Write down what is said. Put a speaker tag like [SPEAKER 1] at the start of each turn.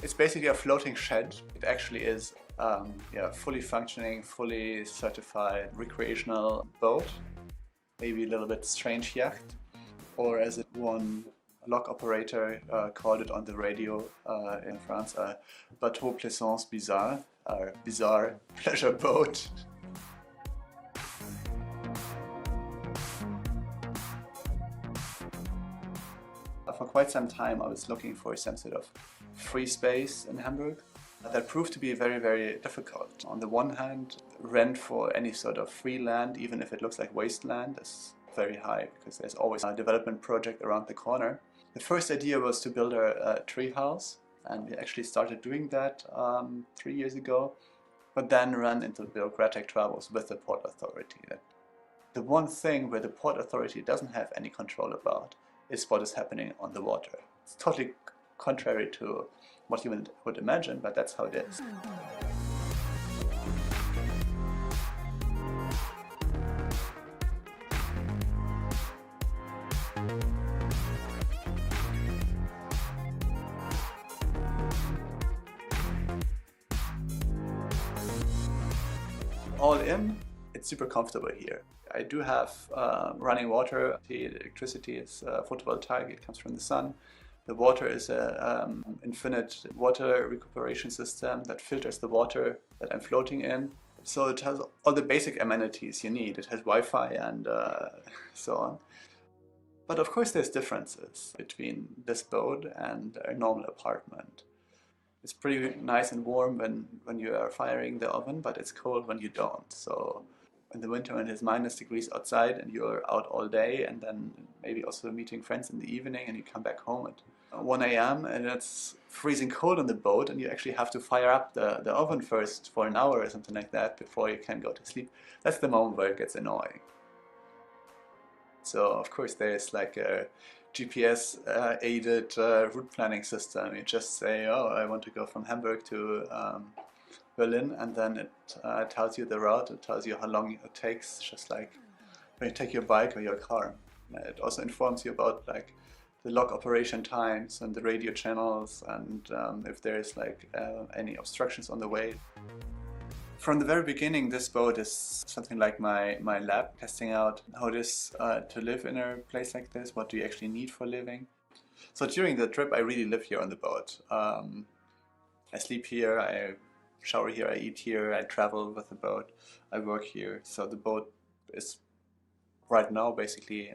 [SPEAKER 1] It's basically a floating shed. It actually is fully functioning, fully certified recreational boat. Maybe a little bit strange yacht, or as one lock operator called it on the radio in France, a bateau plaisance bizarre, or bizarre pleasure boat. For quite some time I was looking for some sort of free space in Hamburg. That proved to be very, very difficult. On the one hand, rent for any sort of free land, even if it looks like wasteland, is very high because there's always a development project around the corner. The first idea was to build a tree house, and we actually started doing that 3 years ago, but then ran into bureaucratic troubles with the Port Authority. The one thing where the Port Authority doesn't have any control about is what is happening on the water. It's totally contrary to what you would imagine, but that's how it is. All in, it's super comfortable here. I do have running water. The electricity is photovoltaic, it comes from the sun. The water is an infinite water recuperation system that filters the water that I'm floating in. So it has all the basic amenities you need. It has Wi-Fi and so on. But of course there's differences between this boat and a normal apartment. It's pretty nice and warm when you are firing the oven, but it's cold when you don't. So in the winter when it's -degrees outside and you're out all day, and then maybe also meeting friends in the evening, and you come back home at 1 a.m. and it's freezing cold on the boat, and you actually have to fire up the oven first for an hour or something like that before you can go to sleep. That's the moment where it gets annoying. So of course there's like a GPS aided route planning system. You just say, oh, I want to go from Hamburg to Berlin, and then it tells you the route, it tells you how long it takes, just like when you take your bike or your car. It also informs you about like the lock operation times and the radio channels, and if there's like any obstructions on the way. From the very beginning, this boat is something like my lab, testing out how it is to live in a place like this, what do you actually need for living. So during the trip I really live here on the boat. I sleep here, I shower here, I eat here, I travel with the boat, I work here. So the boat is right now basically